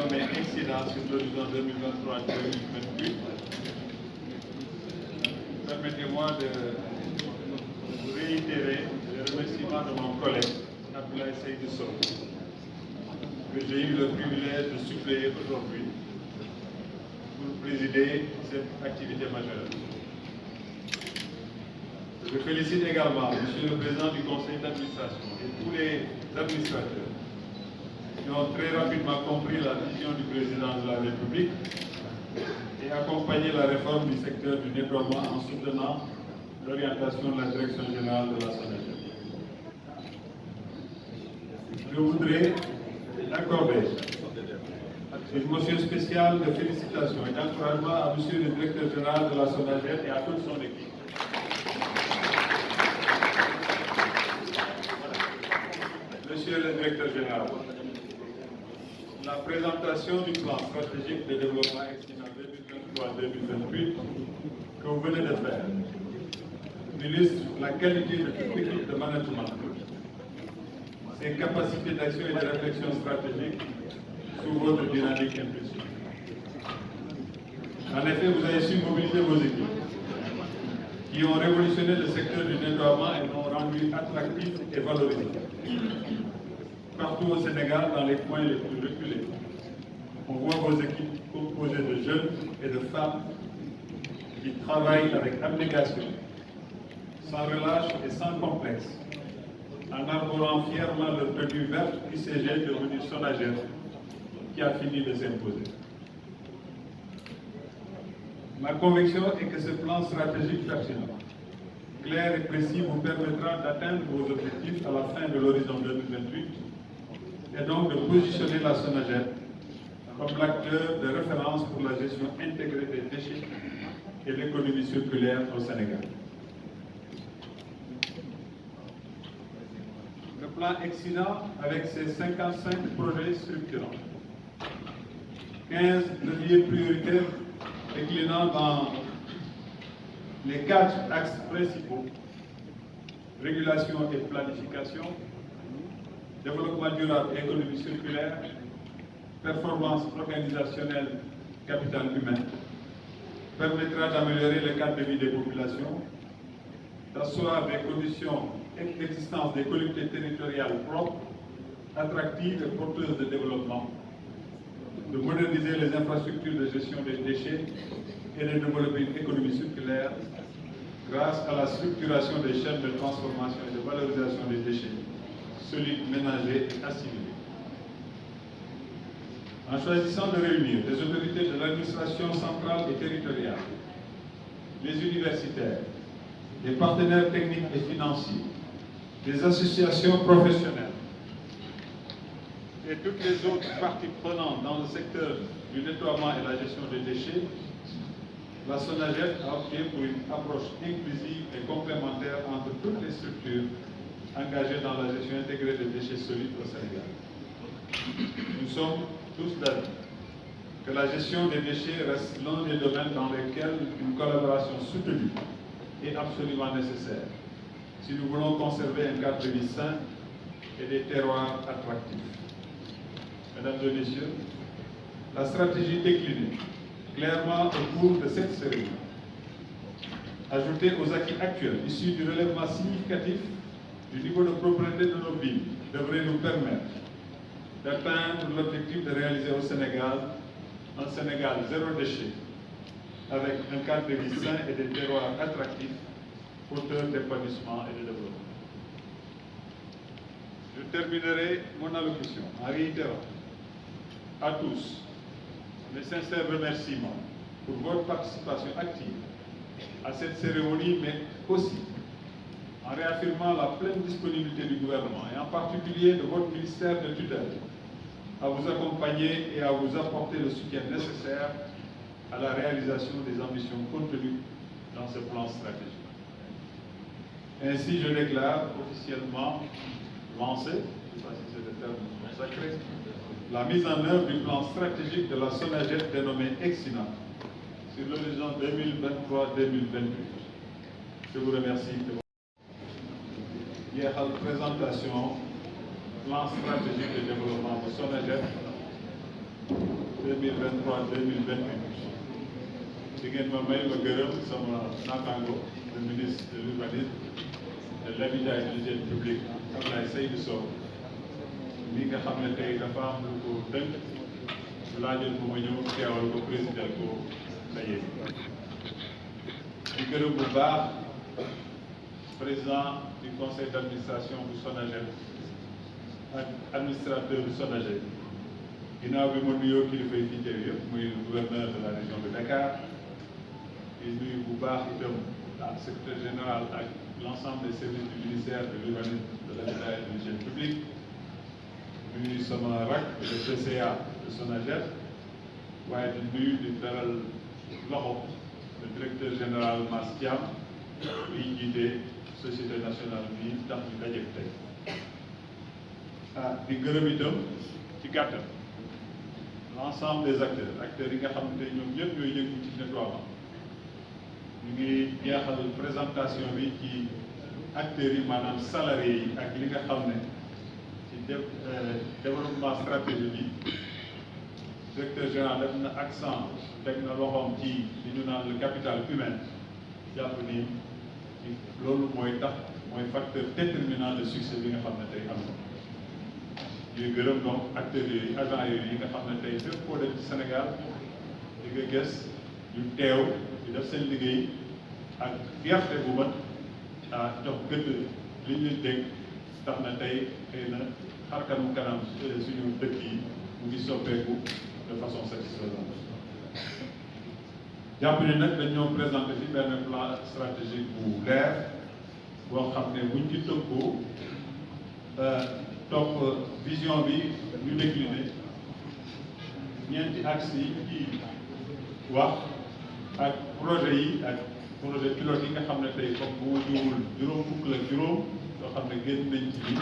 dénommé Excellent sur l'horizon 2023-2028. Permettez-moi de réitérer les remerciements de mon collègue Abdoulaye Seydou Sow, que j'ai eu le privilège de suppléer aujourd'hui pour présider cette activité majeure. Je félicite également Monsieur le Président du Conseil d'administration et tous les administrateurs qui ont très rapidement compris la vision du Président de la République et accompagné la réforme du secteur du nettoiement en soutenant l'orientation de la Direction générale de la SONAGED. Je voudrais accorder une motion spéciale de félicitations et d'encouragement à Monsieur le Directeur général de la SONAGED et à toute son équipe. Monsieur le Directeur général, la présentation du plan stratégique de développement extérieur 2023-2028 que vous venez de faire illustre la qualité de toute l'équipe de management, ses capacités d'action et de réflexion stratégique sous votre dynamique impulsion. En effet, vous avez su mobiliser vos équipes qui ont révolutionné le secteur du nettoiement et l'ont rendu attractif et valorisant. Partout au Sénégal, dans les coins les plus reculés, on voit vos équipes composées de jeunes et de femmes qui travaillent avec abnégation, sans relâche et sans complexe, en arborant fièrement leur tenue verte UCG devenue SONAGED, qui a fini de s'imposer. Ma conviction est que ce plan stratégique pertinent, clair et précis vous permettra d'atteindre vos objectifs à la fin de l'horizon 2028 et donc de positionner la SONAGED comme l'acteur de référence pour la gestion intégrée des déchets et l'économie circulaire au Sénégal. Le plan Excellent, avec ses 55 projets structurants, 15 leviers prioritaires déclinant dans les 4 axes principaux: régulation et planification, développement durable et économie circulaire, performance organisationnelle, capital humain, permettra d'améliorer le cadre de vie des populations, d'asseoir des conditions d'existence des collectivités territoriales propres, attractives et porteuses de développement, de moderniser les infrastructures de gestion des déchets et de développer une économie circulaire grâce à la structuration des chaînes de transformation et de valorisation des déchets solides, ménagers et assimilés. En choisissant de réunir les autorités de l'administration centrale et territoriale, les universitaires, les partenaires techniques et financiers, les associations professionnelles et toutes les autres parties prenantes dans le secteur du nettoiement et la gestion des déchets, la SONAGED a opté pour une approche inclusive et complémentaire entre toutes les structures engagées dans la gestion intégrée des déchets solides au Sénégal. Nous sommes tous d'avis que la gestion des déchets reste l'un des domaines dans lesquels une collaboration soutenue est absolument nécessaire si nous voulons conserver un cadre de vie sain et des terroirs attractifs. Mesdames et messieurs, la stratégie déclinée clairement au cours de cette cérémonie, ajoutée aux acquis actuels issus du relèvement significatif du niveau de propreté de nos villes, devrait nous permettre d'atteindre l'objectif de réaliser au Sénégal un Sénégal zéro déchet, avec un cadre de vie sain et des terroirs attractifs, porteurs d'épanouissement et de développement. Je terminerai mon allocution en réitérant à tous mes sincères remerciements pour votre participation active à cette cérémonie, mais aussi en réaffirmant la pleine disponibilité du gouvernement et en particulier de votre ministère de tutelle à vous accompagner et à vous apporter le soutien nécessaire à la réalisation des ambitions contenues dans ce plan stratégique. Ainsi, je déclare officiellement lancé, je ne sais pas si c'est le terme consacré, la mise en œuvre du plan stratégique de la SONAGED dénommé Excellent sur l'horizon 2023-2028. Je vous remercie de votre présentation plan stratégique de développement de SONAGED 2023-2028 di ngeen ma may ma gërëm sama naataango le ministre de l'urbanisme de l'habitat et de l'hygiène publique Abdoulaye Seydou Sow mi nga xam ne tey dafa am lu ko dënk su laajoon bu ma ñëw teewal ko président ko ndaje di gërëm bu baax président du conseil d'administration bu SONAGED ak administrateur bu SONAGED ginnaaw bi ma nuyoo kilifa yi fi teew yëpp muy le gouverneur de la région de Dakar di nuyu bu baax itam secrétaire général ak l'ensemble des services du ministère de l'urbanisme de l'habitat et de l'hygiène publique nuyu sama rak le PCA de SONAGED waaye di nuyu di beral loxo le directeur général Mass Thiam bi jiite société nationale bi tax ñu daje tey di gërëm itam ci gàttal l'ensemble des acteurs yi nga xam ne ñoom ñëpp ñooy yëngu ci nettoiement ñu ngi jeexal présentation bi ci acteurs yi maanaam salariés yi ak li nga xam ne ci développement stratégique bi directeur général def na accent teg na loxoom ci li ñu naan le capital humain jàpp ni loolu mooy tax mooy facteur déterminant de succès bi nga xam ne tey am na ñuy gërëm donc acteurs yooyu agents yooyu yi nga xam ne tey fépp koo dem ci Sénégal di nga gis ñu teew di def seen liggéey ak fierté bu mat jox gëdd li ñu dégg tax na tey xëy na xarkanu kanam suñu dëkk yi mu ngi soppeeku de façon satisfaisante jàpp ni nag dañoo présenté fi benn plan stratégique bu leer boo xam ne buñ ci tënkoo topp vision bi ñu décliné ñeenti axes yi ci wax ak projet yi ak projet pilote yi nga xam ne tey comme bu ma juumul juróom fukk la juróom yoo xam ne génn nañ ci bi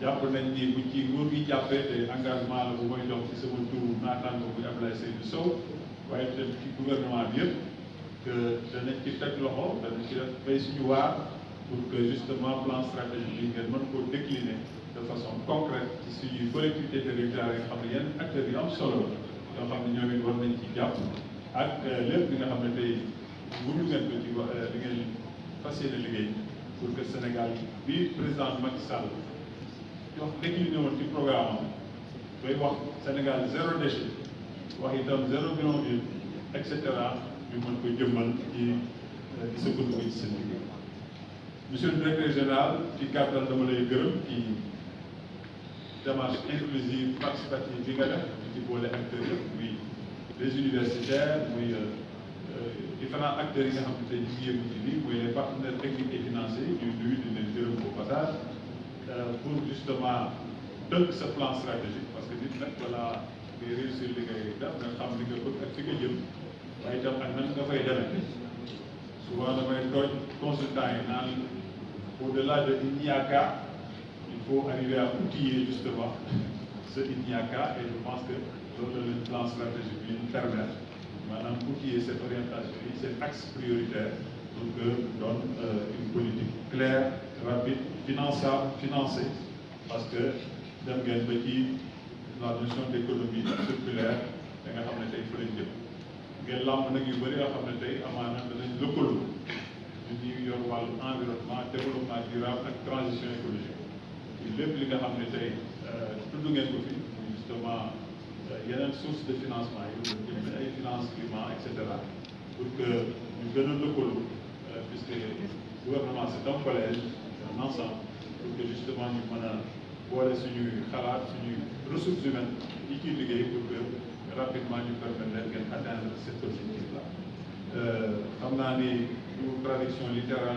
jàpp nañ ni bu ci nguur gi jàppee te engagement la bu may jox ci sama tur naataango bu Abdoulaye Seydou Sow waaye itam ci gouvernement bi yëpp que danañ ci teg loxo danañ ci def bay suñu waar pour que justement plan stratégique bi ngeen mën koo décliner de façon concrète ci suñuy collectivités territoriales yi nga xam ne yenn acteurs yu am solo yoo xam ne ñoom it war nañ ci jàpp ak lépp li nga xam ne tey mënu ngeen ko ci li ngeen fas yéene liggéey pour que Sénégal bi président Macky Sall wax décliné woon ci programme am bay wax Sénégal zéro déchet wax itam zéro bidonville et cetera ñu mën ko jëmmal ci sa ko ci seen liggéey. Monsieur le directeur général ci gàttal dama lay gërëm ci démarche inclusive participative bi nga def ci boole acteurs yëpp muy les universitaires muy différents acteurs yi nga xam ne tey ñu ngi yëngu ci lii muy les partenaires techniques et financiers ñuy nuyu di leen gërëm au passage pour justement tënk sa plan stratégique parce que nit nag balaa ngay réussir li ngay def nga xam li nga bëgg ak fi nga jëm waaye itam ak nan nga fay demee souvent damay tooj consultant yi naan au-delà de il n'y a qu'à il faut arriver à outiller justement ce il n'y a qu'à et je pense que loolu la plan stratégique bi ñu permettre maanaam outiller cette orientation yi cet axe prioritaire pour que doon une politique claire rapide finançable financée parce que dem ngeen ba ci la notion d'économie circulaire da nga xam ne tey fa lañ jëm ngeen làmb nag yu bëri yoo xam ne tey amaana danañ lëkkaloo ñu ñuy yor wàllu environnement développement durable ak transition écologique lépp li nga xam ne tey tudd ngeen ko fi justement yeneen source de financement yi lu jëm ay finance climat et cetera pour que ñu gën a lëkkaloo puisque gouvernement c'est un collège un ensemble pour que justement ñu mën a boole suñuy xalaat suñuy ressources humaines yi ciy liggéey pour que rapidement ñu permettre leen ngeen atteindre cet objectif là xam naa ni traduction littérale